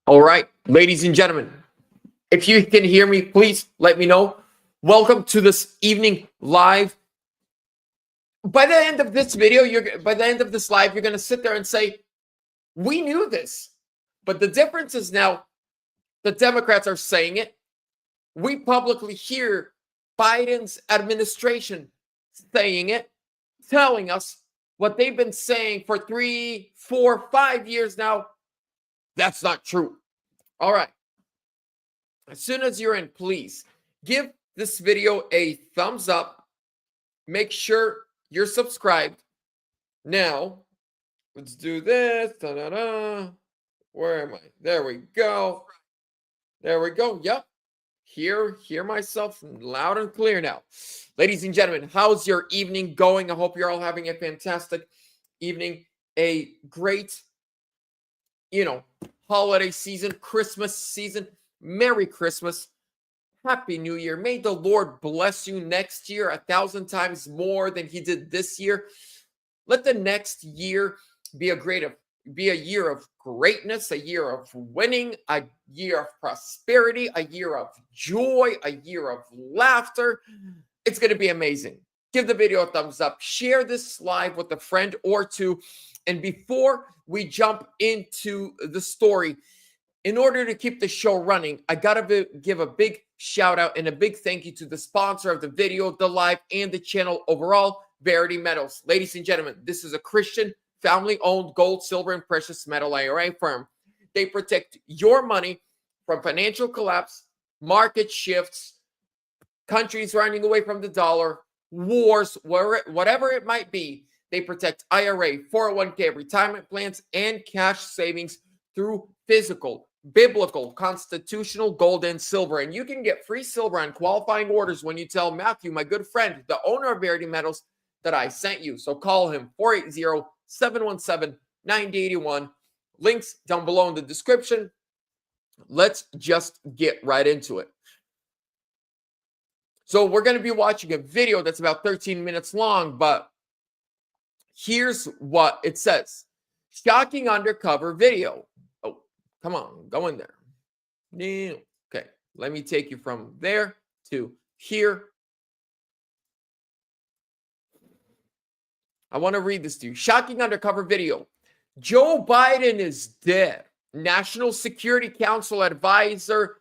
All right, ladies and gentlemen, if you can hear me, please let me know. Welcome to this evening live. By the end of this video, by the end of this live, you're going to sit there and say, we knew this. But the difference is now the Democrats are saying it. We publicly hear Biden's administration saying it, telling us what they've been saying for 3, 4, 5 years now. That's not true. All right. As soon as you're in, please give this video a thumbs up. Make sure you're subscribed. Now, let's do this. Da-da-da. Where am I? There we go. There we go. Yep. Hear myself loud and clear now. Ladies and gentlemen, how's your evening going? I hope you're all having a fantastic evening. A great, holiday season, Christmas season. Merry Christmas. Happy New Year. May the Lord bless you next year 1,000 times more than he did this year. Let the next year be a year of greatness, a year of winning, a year of prosperity, a year of joy, a year of laughter. It's going to be amazing. Give the video a thumbs up. Share this live with a friend or two. And before we jump into the story, in order to keep the show running, I got to give a big shout out and a big thank you to the sponsor of the video, the live, and the channel overall, Verity Metals. Ladies and gentlemen, this is a Christian family-owned gold, silver, and precious metal IRA firm. They protect your money from financial collapse, market shifts, countries running away from the dollar, wars, whatever it might be. They protect IRA, 401k, retirement plans, and cash savings through physical, biblical, constitutional gold and silver. And you can get free silver on qualifying orders when you tell Matthew, my good friend, the owner of Verity Metals, that I sent you. So call him 480-717-9081. Links down below in the description. Let's just get right into it. So we're going to be watching a video that's about 13 minutes long, but here's what it says. Shocking undercover video. Oh, come on, go in there. Okay, let me take you from there to here. I want to read this to you. Shocking undercover video. Joe Biden is dead. National Security Council advisor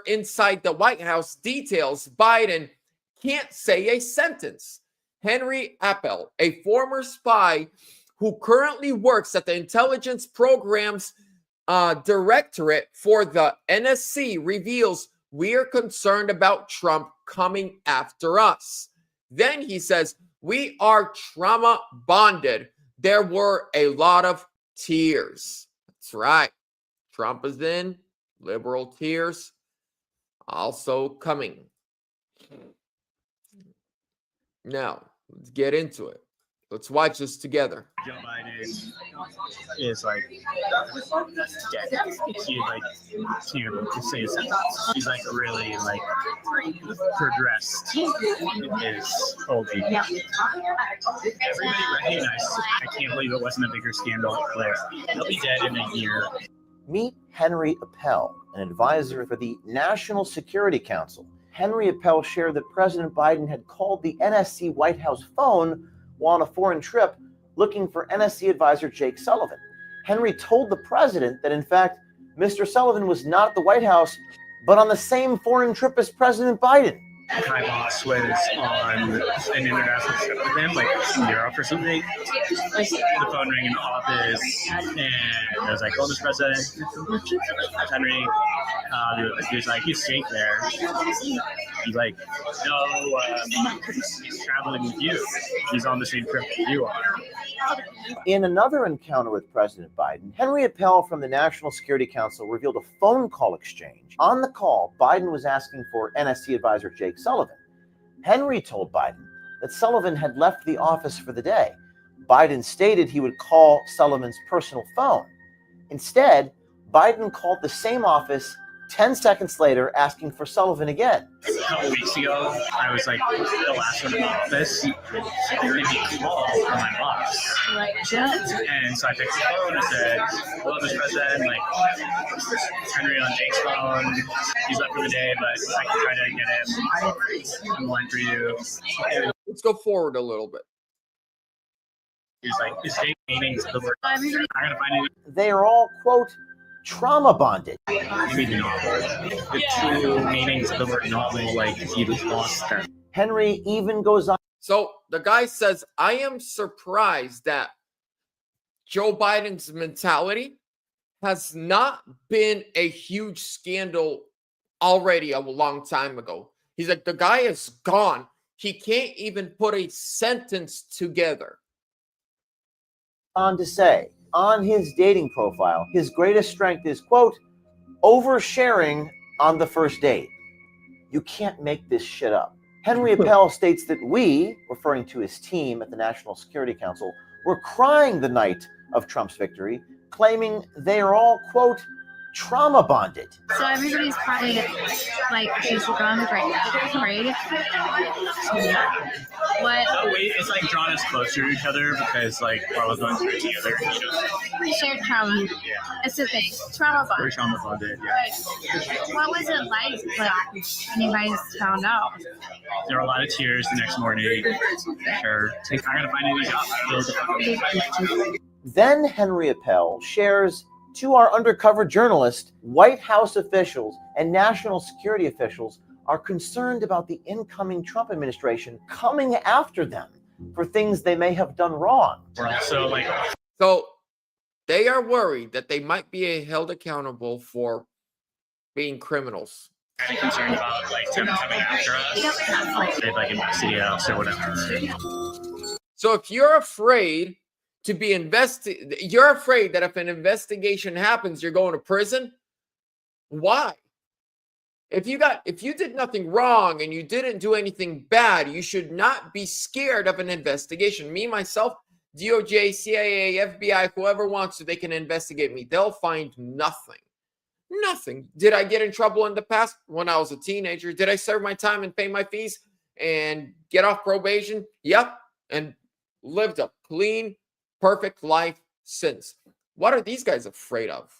inside the White House details Biden can't say a sentence. Henry Appel, a former spy who currently works at the Intelligence Programs Directorate for the NSC, reveals we are concerned about Trump coming after us. Then he says, we are trauma bonded. There were a lot of tears. That's right. Trump is in. Liberal tears also coming. Now, let's get into it. Let's watch this together. Joe Biden is like dead. He like can't say a sentence. He's like really like progressed in his holding. Everybody recognized. I can't believe it wasn't a bigger scandal there. He'll be dead in a year. Meet Henry Appel, an advisor for the National Security Council. Henry Appel shared that President Biden had called the NSC White House phone while on a foreign trip looking for NSC advisor Jake Sullivan. Henry told the president that, in fact, Mr. Sullivan was not at the White House, but on the same foreign trip as President Biden. My boss was on an international trip with him, like in Europe or something. The phone rang in the office, and I was like, "Oh, Mr. President, Henry." He was like, "He's Jake there." He's like, "No, he's traveling with you. He's on the same trip that you are." In another encounter with President Biden, Henry Appel from the National Security Council revealed a phone call exchange. On the call, Biden was asking for NSC advisor Jake Sullivan. Henry told Biden that Sullivan had left the office for the day. Biden stated he would call Sullivan's personal phone. Instead, Biden called the same office 10 seconds later asking for Sullivan again. A couple weeks ago, I was like the last one in the office. And he called from my boss. And so I picked the phone and said, hello, Mr. President, like, Henry on Jake's phone. He's left for the day, but I can try to get him. I'm line for you. Let's go forward a little bit. He's like, is Jake meetings the word? I gotta find it. They are all, quote, trauma bonded. You mean the novel. The two meanings of the word novel, like, he lost them. Henry even goes on. So the guy says, I am surprised that Joe Biden's mentality has not been a huge scandal already a long time ago. He's like, the guy is gone. He can't even put a sentence together. On to say, on his dating profile, his greatest strength is, quote, oversharing on the first date. You can't make this shit up. Henry Appel states that we, referring to his team at the National Security Council, were crying the night of Trump's victory, claiming they are all, quote, trauma bonded. So everybody's probably like just gone right, right? What? No, wait, it's like drawn us closer to each other because like we're all going through it together. Shared trauma. It's a thing. Trauma We're bond. trauma bonded, yeah. Right. What was it like when you guys found out? There were a lot of tears the next morning. Sure. I gotta find a new job. Then Henry Appel shares to our undercover journalist, White House officials and national security officials are concerned about the incoming Trump administration coming after them for things they may have done wrong. We're also like, So they are worried that they might be held accountable for being criminals. kind of concerned about like them coming after us. If like investigate us or whatever. So if you're afraid to be you're afraid that if an investigation happens, you're going to prison. Why? If you did nothing wrong and you didn't do anything bad, you should not be scared of an investigation. Me, myself, DOJ, CIA, FBI, whoever wants to, they can investigate me. They'll find nothing. Nothing. Did I get in trouble in the past when I was a teenager? Did I serve my time and pay my fees and get off probation? Yep. And lived a clean, perfect life since. What are these guys afraid of?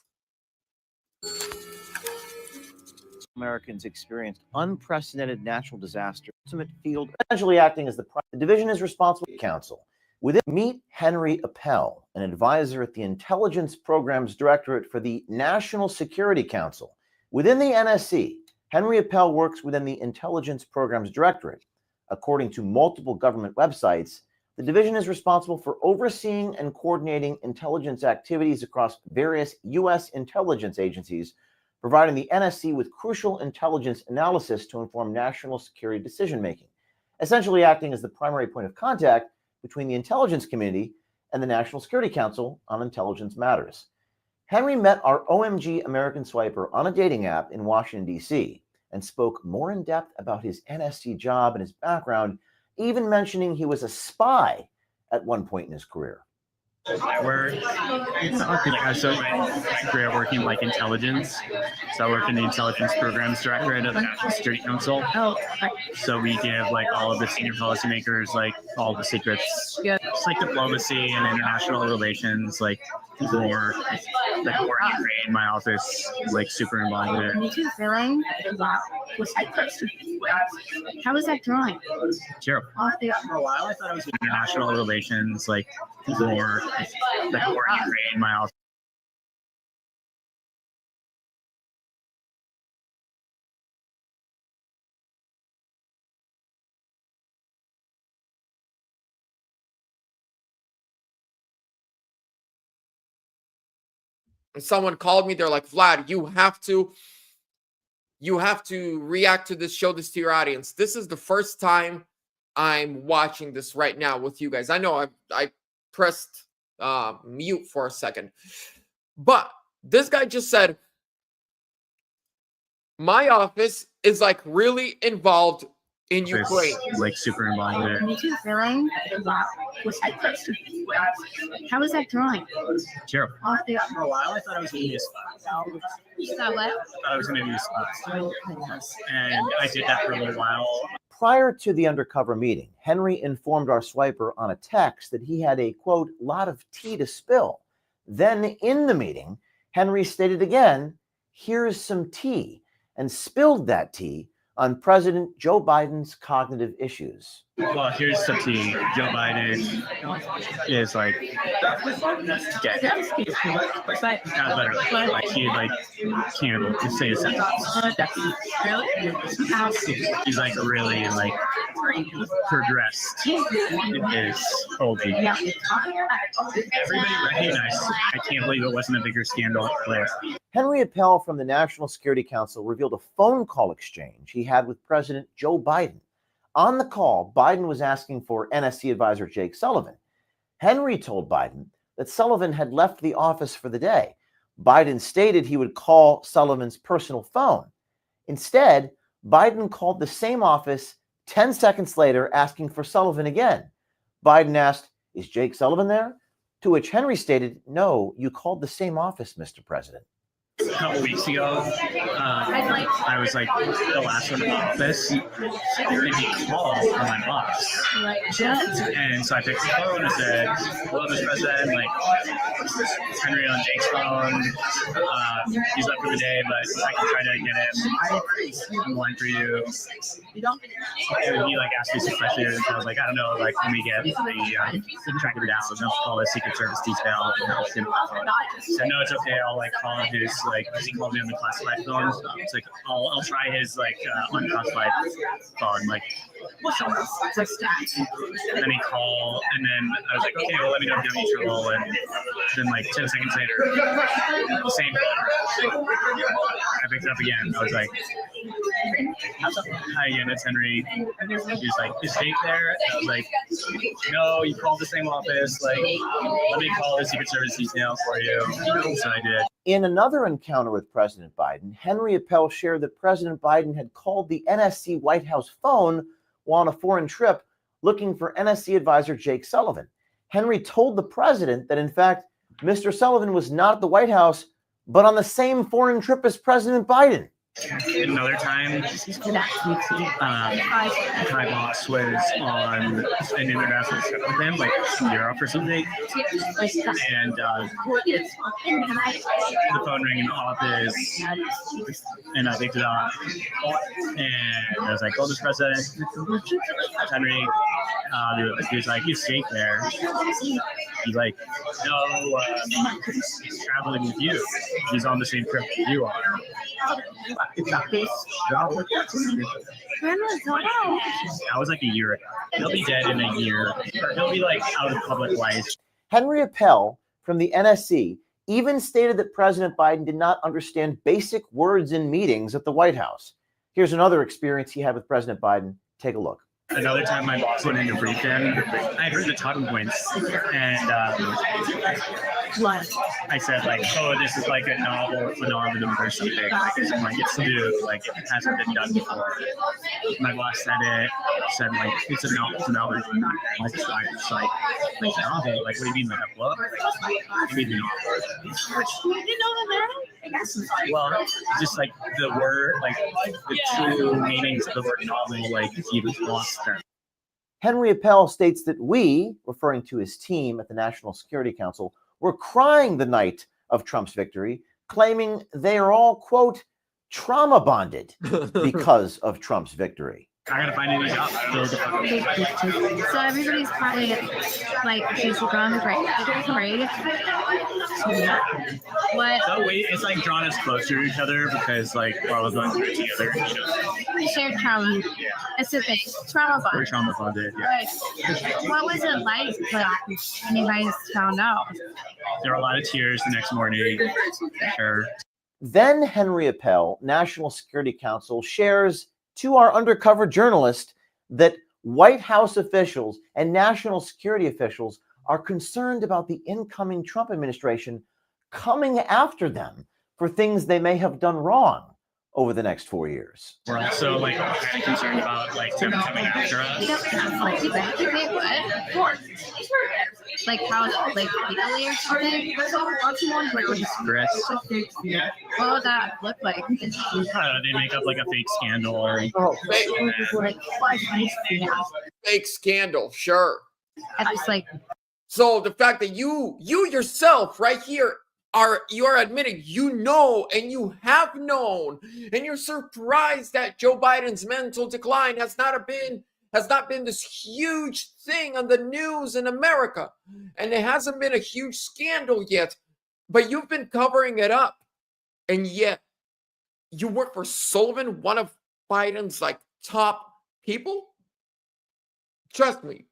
Americans experienced unprecedented natural disaster. Ultimate field, essentially acting as the division is responsible for the council. Within meet Henry Appel, an advisor at the Intelligence Programs Directorate for the National Security Council. Within the NSC, Henry Appel works within the Intelligence Programs Directorate. According to multiple government websites, the division is responsible for overseeing and coordinating intelligence activities across various U.S. intelligence agencies, providing the NSC with crucial intelligence analysis to inform national security decision-making, essentially acting as the primary point of contact between the intelligence community and the National Security Council on intelligence matters. Henry met our OMG American Swiper on a dating app in Washington, D.C., and spoke more in depth about his NSC job and his background, even mentioning he was a spy at one point in his career. I started my career working like intelligence. So I work in the Intelligence Programs Directorate of the National Security Council. So we give like all of the senior policymakers like all the secrets. Yeah. It's like diplomacy and international relations, like war, like war in Ukraine. My office like super involved in Me too, feeling. How was that drawing? Terrible. For a while I thought it was international relations, like war, like war in Ukraine. My office. And someone called me, they're like, Vlad, you have to react to this, show this to your audience. This is the first time I'm watching this right now with you guys. I know I pressed mute for a second, but this guy just said, my office is like really involved in Ukraine. Like super involved in Me too, feeling. How was that drawing? Terrible. For a while I thought it was going to be a spy. So what? I was going to do spots. And I did that for a little while. Prior to the undercover meeting, Henry informed our swiper on a text that he had a, quote, lot of tea to spill. Then in the meeting, Henry stated again, here's some tea, and spilled that tea on President Joe Biden's cognitive issues. Well, here's some tea. Joe Biden is like dead. Not literally. Like he can't even say a sentence. Really? He's like really like progressed in his old age. Everybody recognized. I can't believe it wasn't a bigger scandal there. Henry Appel from the National Security Council revealed a phone call exchange he had with President Joe Biden. On the call, Biden was asking for NSC advisor Jake Sullivan. Henry told Biden that Sullivan had left the office for the day. Biden stated he would call Sullivan's personal phone. Instead, Biden called the same office 10 seconds later asking for Sullivan again. Biden asked, "Is Jake Sullivan there?" To which Henry stated, "No, you called the same office, Mr. President." A couple weeks ago, I was like the last one in the office, and he called from my boss. And so I picked the phone and said, "Hello, Mr. President, like Henry on Jake's phone. He's left for the day, but I can try to get him on line for you." And he like asked me some questions, and I was like, "I don't know, like let me get the track of it down. So don't call the Secret Service detail." And I said, "No, it's okay. I'll like call his like he called me on the classified phone. So it's like I'll try his like unclassified phone like." And then he called, and then I was like, "Okay, well let me know if you have any trouble." And then like 10 seconds later, same phone. I picked it up again. I was like, "Hi again, it's Henry." He was like, "Is Jake there?" And I was like, "No, you called the same office. Like, let me call the Secret Service detail for you." So I did. In another encounter with President Biden, Henry Appel shared that President Biden had called the NSC White House phone while on a foreign trip looking for NSC advisor Jake Sullivan. Henry told the president that, in fact, Mr. Sullivan was not at the White House, but on the same foreign trip as President Biden. Another time, my boss was on an international trip with him, like Europe or something, and the phone rang in the office, and I picked it up, and I was like, "Oh, Mr. President, Henry." He was like, "Is Jake there?" He's like, "No, he's traveling with you. He's on the same trip that you are." That was like a year ago. He'll be dead in a year. Or he'll be like out of public life. Henry Appel from the NSC even stated that President Biden did not understand basic words in meetings at the White House. Here's another experience he had with President Biden. Take a look. Another time my boss went in to brief him, I heard the talking points, and I said like, "Oh, this is like a novel phenomenon or something. Like it's new, like it hasn't been done before." My boss said like it's a novel phenomenon. Like it's like novel. Like what do you mean, like a book? You mean novel? Well, just like the word, like the true meanings of the word novel, like he was lost there. Henry Appel states that we, referring to his team at the National Security Council, were crying the night of Trump's victory, claiming they are all, quote, trauma bonded because of Trump's victory. I gotta find a new job. So everybody's probably like basic guns, right? What? Oh wait, it's like drawn us closer to each other because like we're all going through it together. We shared trauma. It's a thing. Trauma We're bond. trauma bonded. Yeah. Right. What was it like when you guys found out? There were a lot of tears the next morning. Sure. Then Henry Appel, National Security Council, shares to our undercover journalist that White House officials and national security officials are concerned about the incoming Trump administration coming after them for things they may have done wrong over the next 4 years. We're also like kind of concerned about like them coming after us. You don't have like wait, what? Like how like legally or something? Like Chris, what would that look like? I don't know, they make up like a fake scandal or Fake scandal, sure. And just like So the fact that you yourself right here you're admitting you know and you have known and you're surprised that Joe Biden's mental decline has not been this huge thing on the news in America, and it hasn't been a huge scandal yet, but you've been covering it up, and yet you work for Sullivan, one of Biden's like top people. Trust me,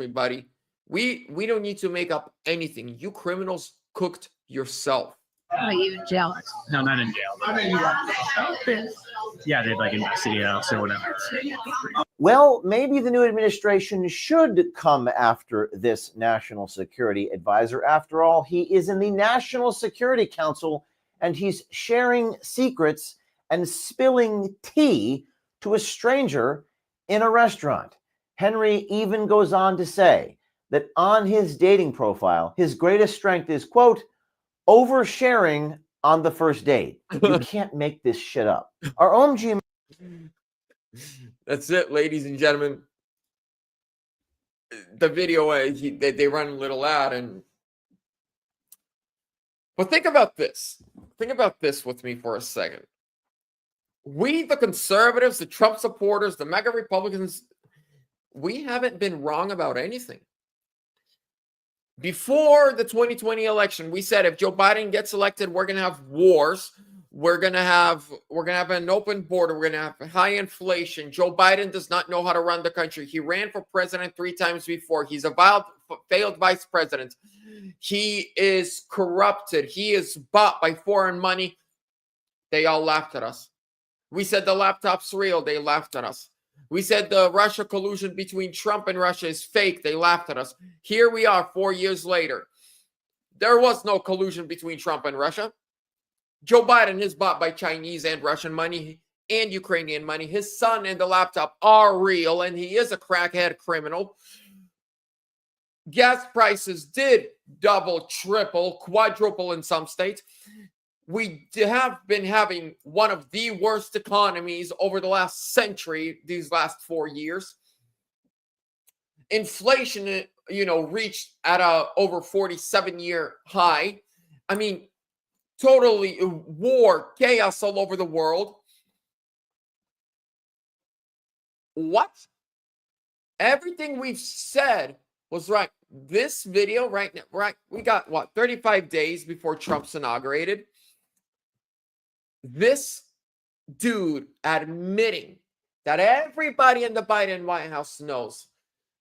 buddy. We don't need to make up anything. You criminals cooked yourself. are you jealous? no, not in jail. Yeah, they'd like investigate us or whatever. Well, maybe the new administration should come after this national security advisor. After all, he is in the National Security Council and he's sharing secrets and spilling tea to a stranger in a restaurant. Henry even goes on to say that on his dating profile, his greatest strength is, quote, oversharing on the first date. You can't make this shit up. Our own GM. That's it, ladies and gentlemen. The video, they run a little ad, but think about this. Think about this with me for a second. We, the conservatives, the Trump supporters, the MAGA Republicans, we haven't been wrong about anything. Before the 2020 election, we said if Joe Biden gets elected, we're going to have wars. We're going to have an open border. We're going to have high inflation. Joe Biden does not know how to run the country. He ran for president 3 times before. He's a failed vice president. He is corrupted. He is bought by foreign money. They all laughed at us. We said the laptop's real. They laughed at us. We said the Russia collusion between Trump and Russia is fake. They laughed at us. Here we are 4 years later. There was no collusion between Trump and Russia. Joe Biden is bought by Chinese and Russian money and Ukrainian money. His son and the laptop are real, and he is a crackhead criminal. Gas prices did double, triple, quadruple in some states. We have been having one of the worst economies over the last century, these last 4 years. Inflation, reached at a over 47-year high. I mean, totally war, chaos all over the world. What? Everything we've said was right. This video right now, we got 35 days before Trump's inaugurated. This dude admitting that everybody in the Biden White House knows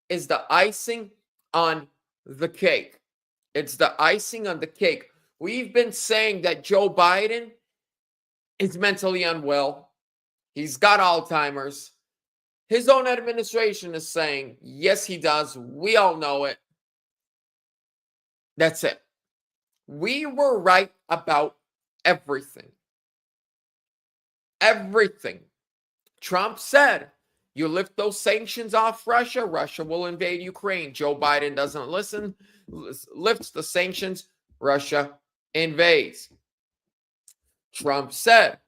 is the icing on the cake. It's the icing on the cake. We've been saying that Joe Biden is mentally unwell. He's got Alzheimer's. His own administration is saying, yes, he does. We all know it. That's it. We were right about everything. Everything. Trump said, you lift those sanctions off Russia, Russia will invade Ukraine. Joe Biden doesn't listen, lifts the sanctions, Russia invades. Trump said,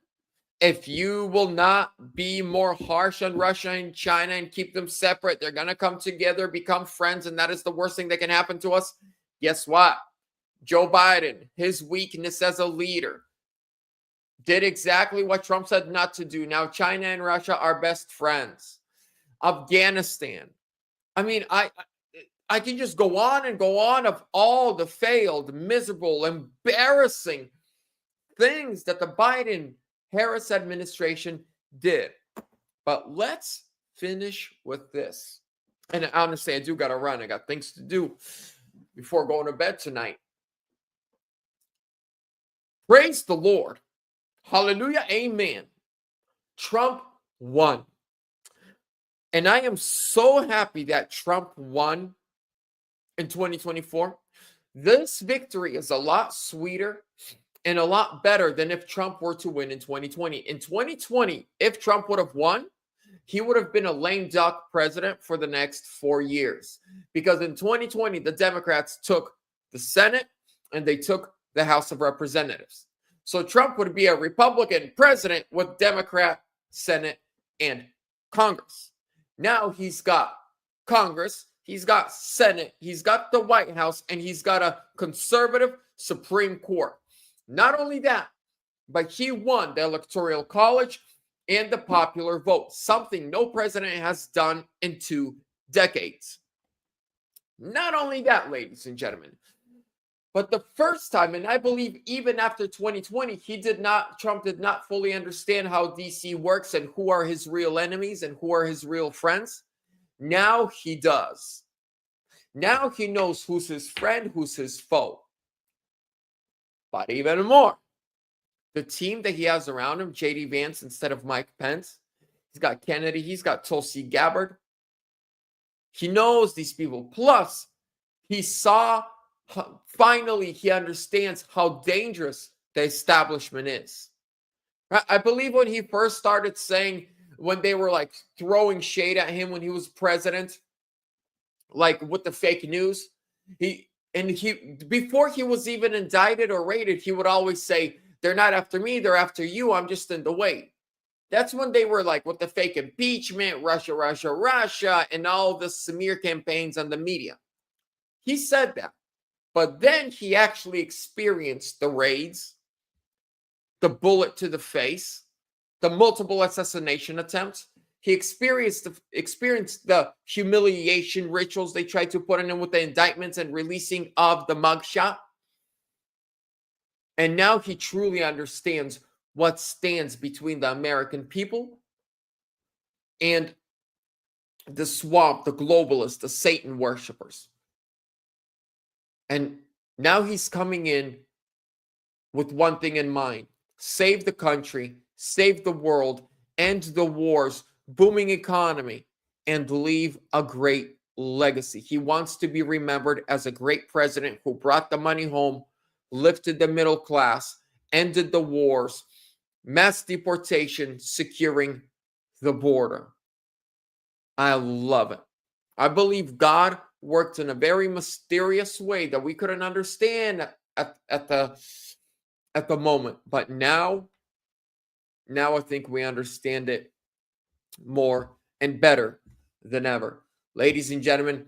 if you will not be more harsh on Russia and China and keep them separate, they're going to come together, become friends, and that is the worst thing that can happen to us. Guess what? Joe Biden, his weakness as a leader, did exactly what Trump said not to do. Now China and Russia are best friends. Afghanistan. I mean, I can just go on and go on of all the failed, miserable, embarrassing things that the Biden-Harris administration did. But let's finish with this. And honestly, I do got to run. I got things to do before going to bed tonight. Praise the Lord. Hallelujah. Amen. Trump won. And I am so happy that Trump won in 2024. This victory is a lot sweeter and a lot better than if Trump were to win in 2020. In 2020, if Trump would have won, he would have been a lame duck president for the next 4 years. Because in 2020, the Democrats took the Senate and they took the House of Representatives. So Trump would be a Republican president with Democrat, Senate, and Congress. Now he's got Congress, he's got Senate, he's got the White House, and he's got a conservative Supreme Court. Not only that, but he won the Electoral College and the popular vote, something no president has done in 2 decades. Not only that, ladies and gentlemen, but the first time, and I believe even after 2020, Trump did not fully understand how DC works and who are his real enemies and who are his real friends. Now he does. Now he knows who's his friend, who's his foe. But even more, the team that he has around him, J.D. Vance instead of Mike Pence, he's got Kennedy, he's got Tulsi Gabbard. He knows these people. Plus, he saw, finally, he understands how dangerous the establishment is. I believe when he first started saying, when they were like throwing shade at him when he was president, like with the fake news, before he was even indicted or raided, he would always say, they're not after me, they're after you, I'm just in the way. That's when they were like with the fake impeachment, Russia, Russia, Russia, and all the smear campaigns on the media. He said that. But then he actually experienced the raids, the bullet to the face, the multiple assassination attempts. He experienced the humiliation rituals they tried to put in him with the indictments and releasing of the mugshot. And now he truly understands what stands between the American people and the swamp, the globalists, the Satan worshipers. And now he's coming in with one thing in mind: save the country, save the world, end the wars, booming economy, and leave a great legacy. He wants to be remembered as a great president who brought the money home, lifted the middle class, ended the wars, mass deportation, securing the border. I love it. I believe God worked in a very mysterious way that we couldn't understand at the moment. But now I think we understand it more and better than ever. Ladies and gentlemen,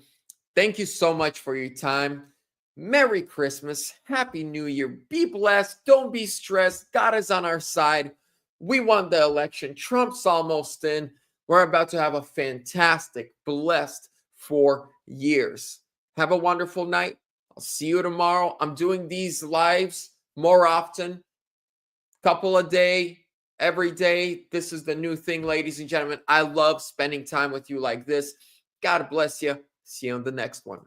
thank you so much for your time. Merry Christmas. Happy New Year. Be blessed. Don't be stressed. God is on our side. We won the election. Trump's almost in. We're about to have a fantastic, blessed 4 years. Have a wonderful night. I'll see you tomorrow. I'm doing these lives more often. Couple a day, every day. This is the new thing, ladies and gentlemen. I love spending time with you like this. God bless you. See you on the next one.